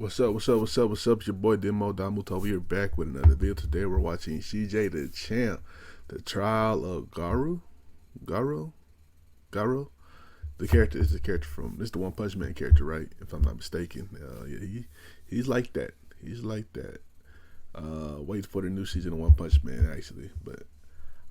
What's up? What's up? What's up? What's up? It's your boy Demo Domuto. We are back with another video. Today we're watching CJ Dachamp, the trial of Garou. The character is the character from the One Punch Man character, right? If I'm not mistaken. Yeah, he's like that. He's like that. Wait for the new season of One Punch Man actually, but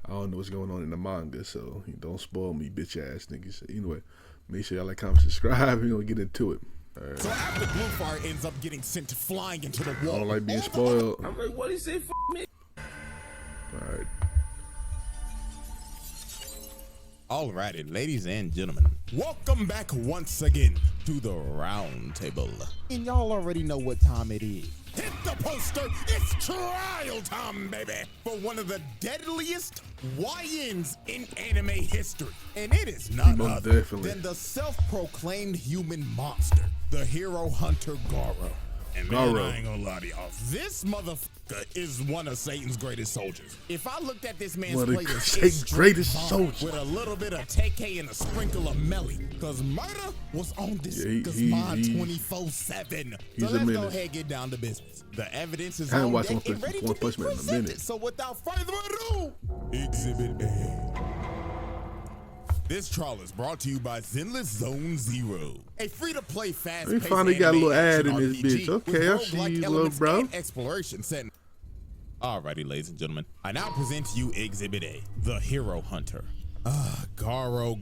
I don't know what's going on in the manga, so don't spoil me, bitch ass niggas. Anyway, make sure y'all like, comment, subscribe. We're gonna get into it. Right. So after Bluefire ends up getting sent flying into the wall. I don't like being spoiled. I'm like, what did he say? F me. Alright. Alrighty, ladies and gentlemen, welcome back once again to the round table. And y'all already know what time it is. Hit the poster, it's trial time, baby, for one of the deadliest YNs in anime history. And it is none other than the self-proclaimed human monster, the hero hunter Garou. And man, I ain't gonna lie to y'all, this motherfucker is one of Satan's greatest soldiers. If I looked at this man's playlist, it's greatest soldier with a little bit of TK and a sprinkle of Melly, cause murder was on this nigga's mind 24/7. So let's go ahead and get down to business. The evidence is on deck and ready to be presented. So without further ado, Exhibit A. This trial is brought to you by Zenless Zone Zero, a free-to-play fast-paced we finally got a little ad in this bitch. Okay, I see you, little bro. Exploration set. Alrighty, ladies and gentlemen, I now present to you Exhibit A, the Hero Hunter. Garou.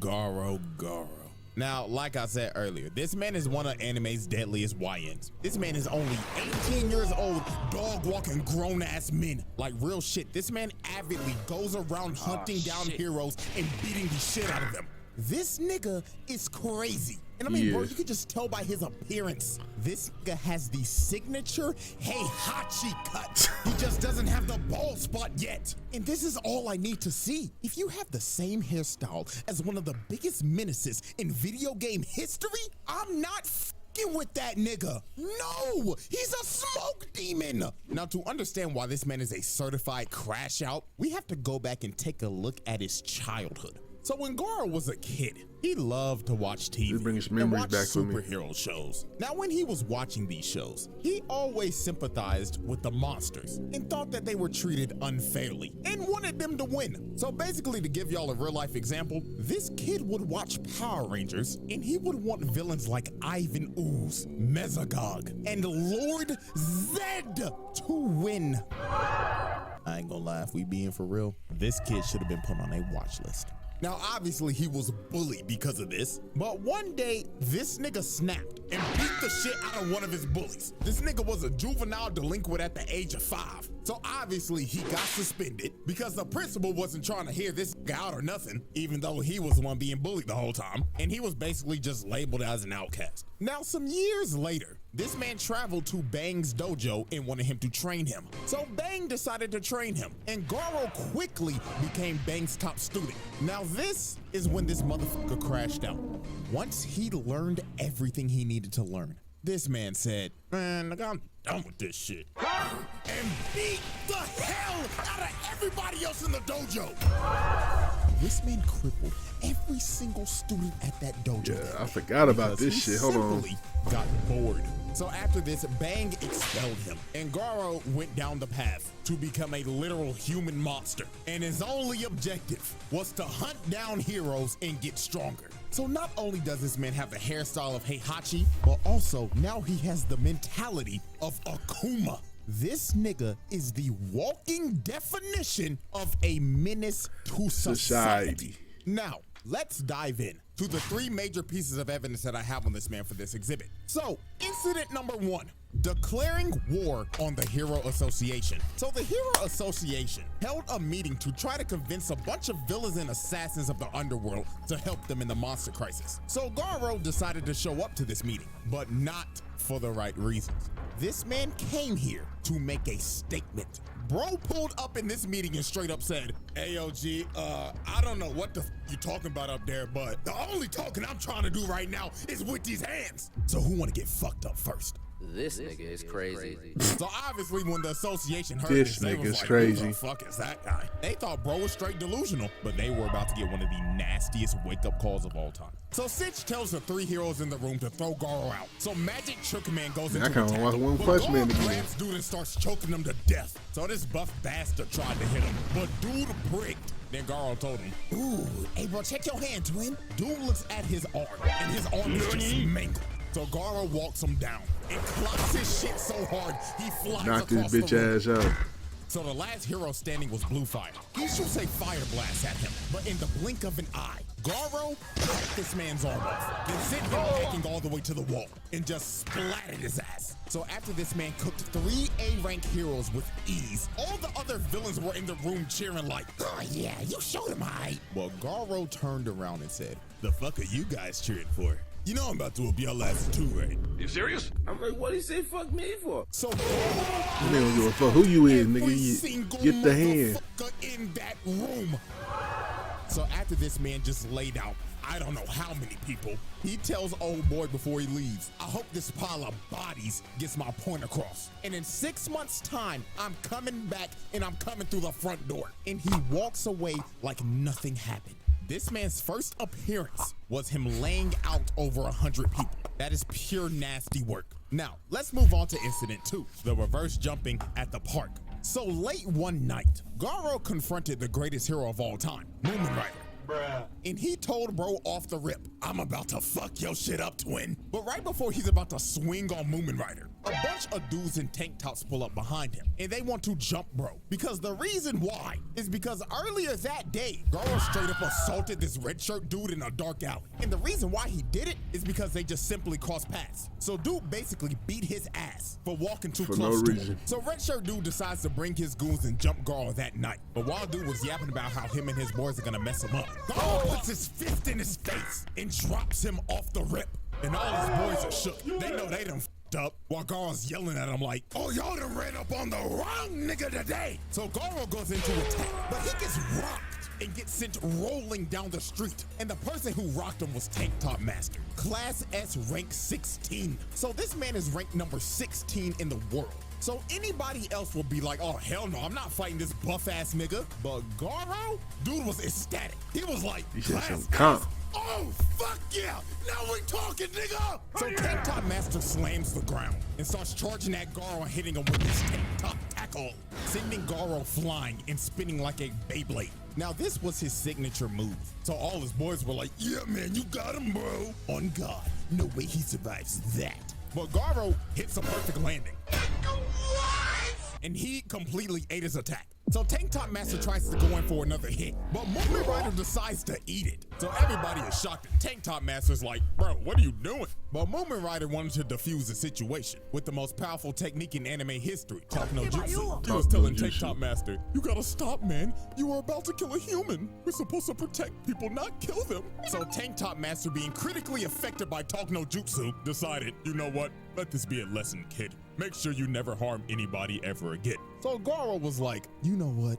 Now, like I said earlier, this man is one of anime's deadliest YNs. This man is only 18 years old, dog-walking grown-ass men. Like real shit, this man avidly goes around hunting down heroes and beating the shit out of them. This nigga is crazy. And I mean, bro, you can just tell by his appearance. This nigga has the signature Heihachi cut. He just doesn't have the bald spot yet. And this is all I need to see. If you have the same hairstyle as one of the biggest menaces in video game history, I'm not f***ing with that nigga. No, he's a smoke demon. Now, to understand why this man is a certified crash out, we have to go back and take a look at his childhood. So when Garou was a kid, he loved to watch TV and watch superhero shows. Now, when he was watching these shows, he always sympathized with the monsters and thought that they were treated unfairly and wanted them to win. So basically, to give y'all a real life example, this kid would watch Power Rangers and he would want villains like Ivan Ooze, Mesogog, and Lord Zed to win. I ain't gonna lie, if we being for real, this kid should have been put on a watch list. Now, obviously, he was bullied because of this, but one day, this nigga snapped and beat the shit out of one of his bullies. This nigga was a juvenile delinquent at the age of 5. So obviously, he got suspended because the principal wasn't trying to hear this guy out or nothing, even though he was the one being bullied the whole time, and he was basically just labeled as an outcast. Now, some years later, this man traveled to Bang's dojo and wanted him to train him. So Bang decided to train him, and Garou quickly became Bang's top student. Now this is when this motherfucker crashed out. Once he learned everything he needed to learn, this man said, man, I'm done with this shit. And beat the hell out of everybody else in the dojo. This man crippled every single student at that dojo. Yeah, I forgot about this shit. Hold on. Got bored. So after this, Bang expelled him, and Garou went down the path to become a literal human monster. And his only objective was to hunt down heroes and get stronger. So not only does this man have the hairstyle of Heihachi, but also now he has the mentality of Akuma. This nigga is the walking definition of a menace to society. Now, let's dive in to the 3 major pieces of evidence that I have on this man for this exhibit. So, incident number 1, declaring war on the Hero Association. So the Hero Association held a meeting to try to convince a bunch of villains and assassins of the underworld to help them in the monster crisis. So Garou decided to show up to this meeting, but not for the right reasons. This man came here to make a statement. Bro pulled up in this meeting and straight up said, AOG, I don't know what the you talking about up there, but the only talking I'm trying to do right now is with these hands. So who wanna get fucked up first? This nigga is crazy. So obviously when the association heard This this, they nigga's was like, crazy. Who the fuck is that guy? They thought bro was straight delusional, but they were about to get one of the nastiest wake-up calls of all time. So Cinch tells the three heroes in the room to throw Garou out. So Magic Trick Man goes into kinda attack. want One But Punch Garou Man again. grabs dude and starts choking him to death. So this buff bastard tried to hit him, but dude bricked. Then Garou told him, ooh, hey bro, check your hand, twin. Dude looks at his arm, and his arm is just mangled. So Garou walks him down and clocks his shit so hard, he flies Knocked across his the bitch room. ass out. So the last hero standing was Blue Fire. He shoots a fire blast at him, but in the blink of an eye, Garou cut this man's arm off, then sent him hacking all the way to the wall and just splattered his ass. So after this man cooked 3 A-rank heroes with ease, all the other villains were in the room cheering like, oh yeah, you showed him aight. Well, Garou turned around and said, the fuck are you guys cheering for? You know I'm about to whoop your ass too, right? You serious? I'm like, what he say fuck me for? So You don't give a fuck who you is, every nigga. single You get the hand. motherfucker in that room. So after this man just laid out, I don't know how many people, he tells old boy before he leaves, I hope this pile of bodies gets my point across. And in 6 months' time, I'm coming back and I'm coming through the front door. And he walks away like nothing happened. This man's first appearance was him laying out over 100 people. That is pure nasty work. Now, let's move on to incident 2, the reverse jumping at the park. So late one night, Garou confronted the greatest hero of all time, Moomin Rider. And he told bro off the rip, I'm about to fuck your shit up, twin. But right before he's about to swing on Moomin Rider, a bunch of dudes in tank tops pull up behind him and they want to jump bro. Because the reason why is because earlier that day, Garou straight up assaulted this red shirt dude in a dark alley. And the reason why he did it is because they just simply crossed paths. So dude basically beat his ass for walking too close to him. So red shirt dude decides to bring his goons and jump Garou that night. But while dude was yapping about how him and his boys are gonna mess him up, Garou puts his fist in his face and drops him off the rip. And all his boys are shook. They know they done f***ed up while Garou's yelling at him like, oh, y'all done ran up on the wrong nigga today. So Garou goes into attack, but he gets rocked and gets sent rolling down the street. And the person who rocked him was Tank Top Master, Class S rank 16. So this man is ranked number 16 in the world. So anybody else will be like, oh, hell no, I'm not fighting this buff-ass nigga. But Garou, dude was ecstatic. He was like, He said Class some calm. S? Oh, fuck yeah! Now we talking, nigga! So Tank Top Master slams the ground and starts charging at Garou and hitting him with his Tank Top tackle, sending Garou flying and spinning like a Beyblade. Now this was his signature move. So all his boys were like, yeah, man, you got him, bro. On God, no way he survives that. But Garou hits a perfect landing. And he completely ate his attack. So Tank Top Master tries to go in for another hit, but Moomin Rider decides to eat it. So everybody is shocked and Tank Top Master's like, bro, what are you doing? But Moomin Rider wanted to defuse the situation with the most powerful technique in anime history, Talk No Jutsu. He was telling Tank Top Master, you gotta stop, man. You are about to kill a human. We're supposed to protect people, not kill them. So Tank Top Master, being critically affected by Talk No Jutsu, decided, you know what? Let this be a lesson, kid. Make sure you never harm anybody ever again. So Garou was like, you know what?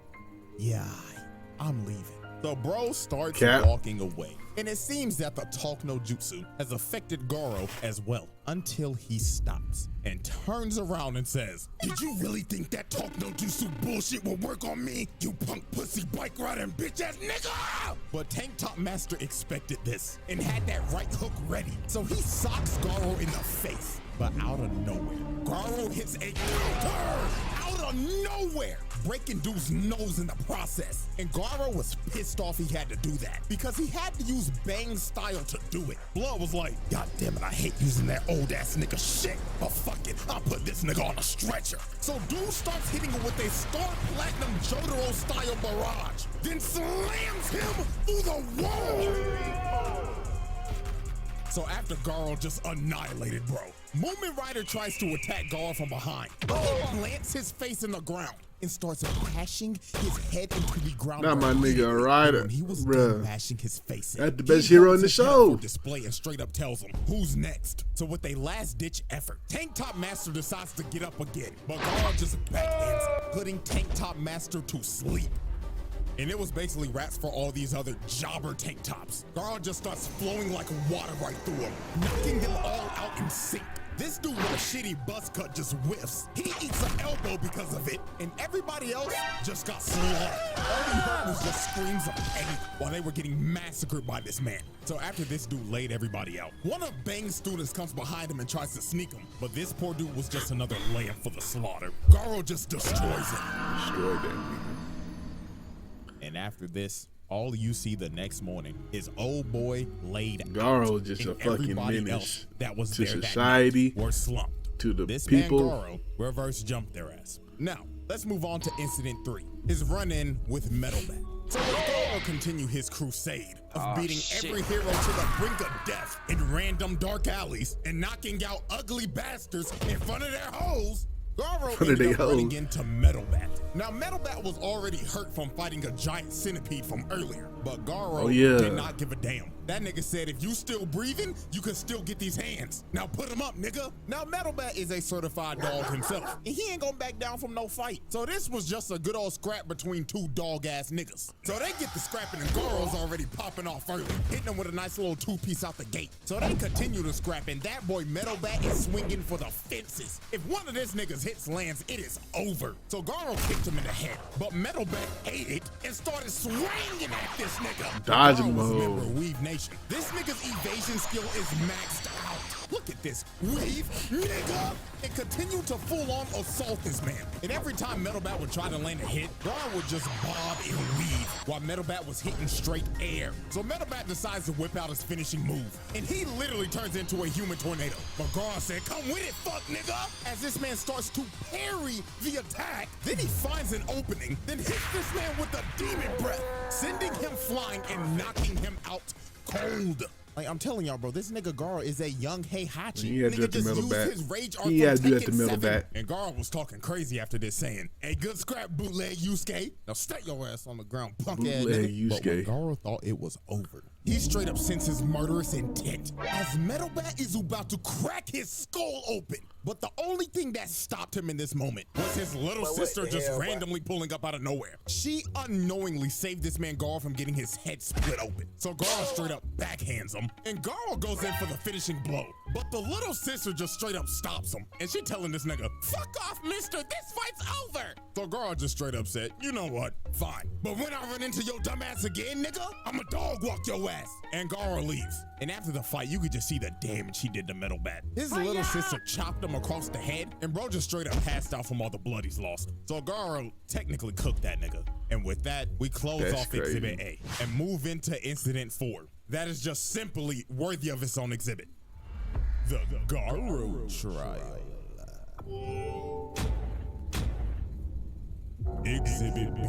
Yeah, I'm leaving. So bro starts walking away. And it seems that the Talk No Jutsu has affected Garou as well, until he stops and turns around and says, did you really think that Talk No Jutsu bullshit will work on me, you punk pussy bike riding bitch ass nigga? But Tank Top Master expected this and had that right hook ready. So he socks Garou in the face. But out of nowhere, Garou hits a counter out of nowhere, breaking dude's nose in the process. And Garou was pissed off he had to do that because he had to use Bang style to do it. Blood was like, God damn it, I hate using that old ass nigga shit, but fuck it, I'll put this nigga on a stretcher. So dude starts hitting him with a Star Platinum Jotaro style barrage, then slams him through the wall. So after Garou just annihilated bro, Moomin Rider tries to attack Garou from behind, but he plants his face in the ground and starts bashing his head into the ground. Not my nigga Rider, He was bruh. bashing his face in. That's the best hero in the show. Display and straight up tells him who's next. So with a last ditch effort, Tank Top Master decides to get up again, but Garou just backhands, putting Tank Top Master to sleep. And it was basically rats for all these other jobber tank tops. Garou just starts flowing like water right through them, knocking them all out in sync. This dude with a shitty buzz cut just whiffs. He eats an elbow because of it, and everybody else just got slaughtered. All he heard was just screams of pain while they were getting massacred by this man. So after this dude laid everybody out, one of Bang's students comes behind him and tries to sneak him, but this poor dude was just another layup for the slaughter. Garou just destroys him. Destroyed that nigga. And after this, all you see the next morning is old boy laid Garou out. just a And fucking everybody menace else that was to there that society, night were slumped. to the This people. man Garou reverse jumped their ass. Now, let's move on to incident 3, his run-in with Metalbat. So Garou continue his crusade of beating every hero to the brink of death in random dark alleys and knocking out ugly bastards in front of their hoes. Garou ended up running into Metalbat. Now, Metalbat was already hurt from fighting a giant centipede from earlier, but Garou did not give a damn. That nigga said, if you still breathing, you can still get these hands. Now put him up, nigga. Now, Metalbat is a certified dog himself, and he ain't gonna back down from no fight. So this was just a good old scrap between two dog-ass niggas. So they get the scrapping, and Garou's already popping off early, hitting him with a nice little 2-piece out the gate. So they continue to scrap, and that boy Metalbat is swinging for the fences. If one of this nigga's hits lands, it is over. So Garou kicked him in the head, but Metalbat ate it and started swinging at this nigga. Dodging Garou was a mode. member of Weave Nation. This nigga's evasion skill is maxed out. Look at this. Weave, nigga! And continue to full-on assault this man. And every time Metalbat would try to land a hit, Garou would just bob and weave while Metalbat was hitting straight air. So Metalbat decides to whip out his finishing move, and he literally turns into a human tornado. But Garou said, come with it, fuck nigga! As this man starts to parry the attack, then he finds an opening, then hits this man with a demon breath, sending him flying and knocking him out cold. Like, I'm telling y'all, bro, this nigga Garou is a young Heihachi. He had to do that to Metalbat. His rage art He from had to do that to Tekken 7. Metalbat. And Garou was talking crazy after this, saying, hey, good scrap, bootleg Yusuke. Now stay your ass on the ground, punk ass Bootleg nigga. But when Yusuke. Garou thought it was over, he straight up senses murderous intent as Metalbat is about to crack his skull open. But the only thing that stopped him in this moment was his little sister just randomly pulling up out of nowhere. She unknowingly saved this man Garou from getting his head split open. So Garou straight up backhands him, and Garou goes in for the finishing blow. But the little sister just straight up stops him, and she telling this nigga, fuck off, mister, this fight's over. So Garou just straight up said, you know what, fine. But when I run into your dumb ass again, nigga, I'ma dog walk your ass. And Garou leaves. And after the fight, you could just see the damage he did to Metalbat. His little sister chopped him across the head, and bro just straight up passed out from all the blood he's lost. So Garou technically cooked that nigga. And with that, we close off Exhibit A and move into Incident 4. That is just simply worthy of its own exhibit. The Garou Trial. Exhibit B.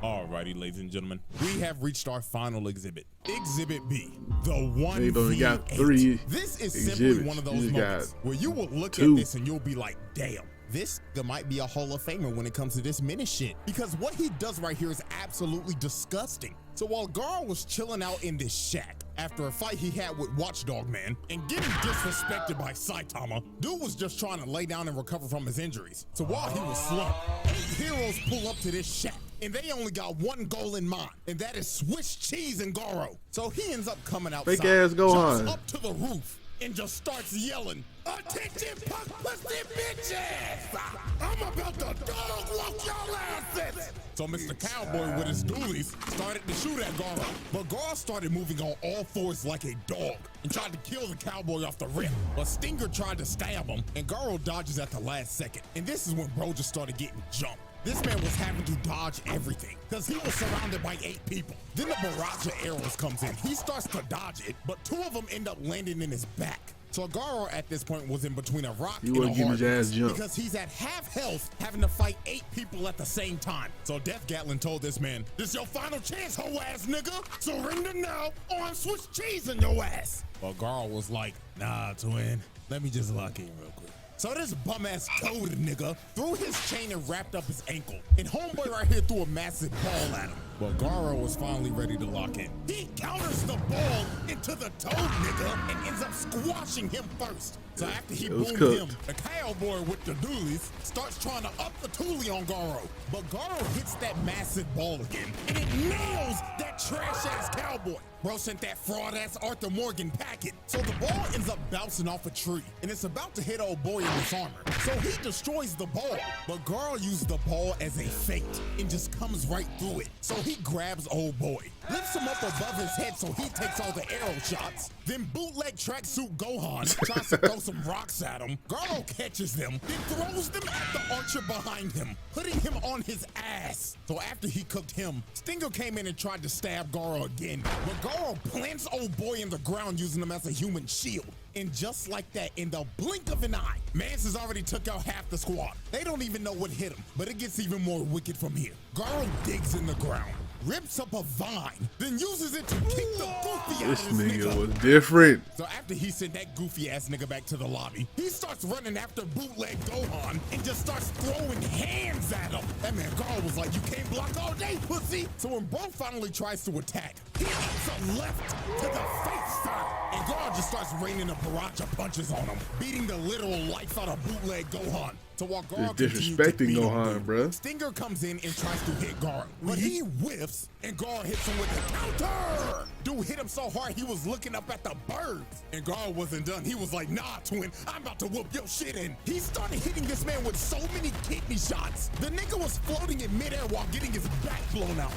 Alrighty, ladies and gentlemen, we have reached our final exhibit. Exhibit B, the 1v8. They've only got 3 This is exhibits. simply one of those You just moments got where you will look 2. at this and you'll be like, damn, this guy might be a Hall of Famer when it comes to this menace shit. Because what he does right here is absolutely disgusting. So while Garou was chilling out in this shack after a fight he had with Watchdog Man and getting disrespected by Saitama, dude was just trying to lay down and recover from his injuries. So while he was slumped, 8 heroes pull up to this shack, and they only got one goal in mind, and that is Swiss cheese and Garou. So he ends up coming outside, Fake ass Gohan. jumps up to the roof, and just starts yelling, attention punk pussy bitches! I'm about to dog walk y'all asses! So Mr. Cowboy with his dualies started to shoot at Garou, but Garou started moving on all fours like a dog and tried to kill the cowboy off the rip. But Stinger tried to stab him, and Garou dodges at the last second. And this is when bro just started getting jumped. This man was having to dodge everything because he was surrounded by 8 people. Then the barrage of arrows comes in. He starts to dodge it, but 2 of them end up landing in his back. So Garou at this point was in between a rock and a hard because he's at half health having to fight 8 people at the same time. So Death Gatlin told this man, this your final chance, hoe ass nigga. Surrender now or I'm Swiss cheese in your ass. But Garou was like, nah, twin, let me just lock in real quick. So this bum-ass toad nigga threw his chain and wrapped up his ankle. And homeboy right here threw a massive ball at him. But Garou was finally ready to lock in. He counters the ball into the toad nigga and ends up squashing him first. So after he boomed him, the cowboy with the dualies starts trying to up the toolie on Garou. But Garou hits that massive ball again, and it nails that trash-ass cowboy. Bro sent that fraud-ass Arthur Morgan packet. So the ball ends up bouncing off a tree, and it's about to hit old boy in his armor. So he destroys the ball, but Garou uses the ball as a feint and just comes right through it. So he grabs old boy, lifts him up above his head so he takes all the arrow shots. Then bootleg tracksuit Gohan tries to throw some rocks at him. Garou catches them, then throws them at the archer behind him, putting him on his ass. So after he cooked him, Stinger came in and tried to stab Garou again, but Garou plants old boy in the ground using him as a human shield. And just like that, in the blink of an eye, Mance has already took out half the squad. They don't even know what hit him, but it gets even more wicked from here. Garou digs in the ground, rips up a vine, then uses it to kick the goofy out This of this nigga nigga. was different. So after he sent that goofy ass nigga back to the lobby, he starts running after bootleg Gohan and just starts throwing hands at him. That man Garou was like, "You can't block all day, pussy." So when Bro finally tries to attack, he hits a left to the face, sir. And Garou just starts raining a barrage of punches on him, beating the literal life out of bootleg Gohan. So while Garou Just continued to disrespecting beat him, Gohan, bruh. Stinger comes in and tries to hit Garou, but he whiffs and Garou hits him with a counter. Dude hit him so hard he was looking up at the birds. And Garou wasn't done. He was like, "Nah, twin, I'm about to whoop your shit in." He started hitting this man with so many kidney shots. The nigga was floating in midair while getting his back blown out.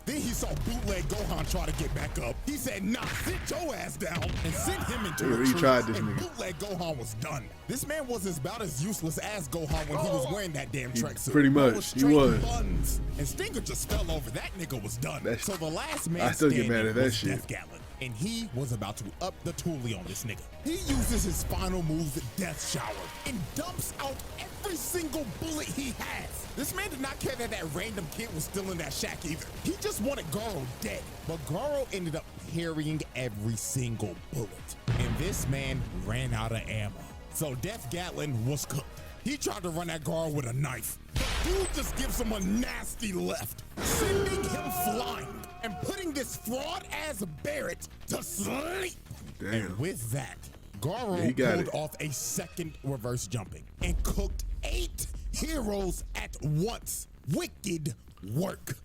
Then he saw bootleg Gohan try to get back up. He said, "Nah, sit your ass down," and sent him into a tree. tried this and nigga. bootleg Gohan was done. This man was about as useless as Gohan when he was wearing that damn tracksuit. pretty Bro much, he straight was. buns. And Stinger just fell over. That nigga was done. That's- So the last man I still get standing mad at that was shit. Death Gatlin, and he was about to up the toolie on this nigga. He uses his final move, the Death Shower, and dumps out every single bullet he has. This man did not care that that random kid was still in that shack either. He just wanted Garou dead. But Garou ended up parrying every single bullet. And this man ran out of ammo. So Death Gatlin was cooked. He tried to run at Garou with a knife. The dude just gives him a nasty left, sending him flying and putting this fraud-ass Barrett to sleep. Damn. And with that, Garou Yeah, he got pulled it. off a second reverse jumping and cooked 8 heroes at once. Wicked work.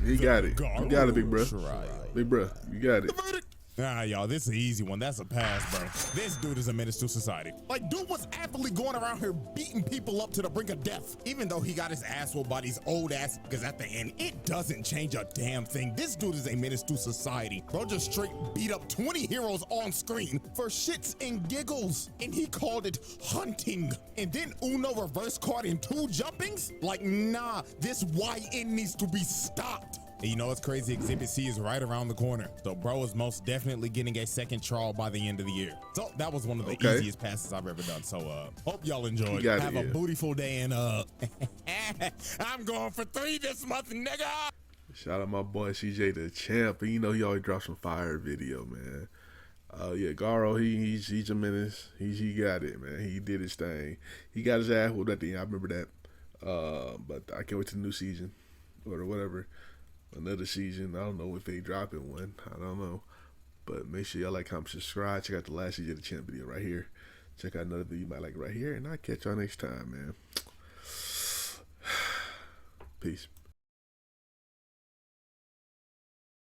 He got it. You got it, big bro. Right. Big bro, you got it. The verdict. Nah, y'all, this is an easy one. That's a pass, bro. This dude is a menace to society. Like, dude was aptly going around here beating people up to the brink of death, even though he got his ass whooped by these old ass niggas at the end. It doesn't change a damn thing. This dude is a menace to society. Bro just straight beat up 20 heroes on screen for shits and giggles, and he called it hunting. And then Uno reverse card in 2 jumpings? Like, nah, this YN needs to be stopped. And you know what's crazy? Exhibit C is right around the corner. So bro is most definitely getting a second trial by the end of the year. So that was one of the easiest passes I've ever done. So hope y'all enjoyed. Have a bootyful day, and I'm going for 3 this month, nigga. Shout out my boy CJ the champ. You know he always drops some fire video, man. Yeah, Garou, he's a menace. He got it, man. He did his thing. He got his ass whooped at the end. I remember that. But I can't wait to the new season or whatever. Another season. I don't know if they dropping one. I don't know. But make sure y'all like, comment, subscribe. Check out the last CJ the champ video right here. Check out another video you might like right here. And I'll catch y'all next time, man. Peace.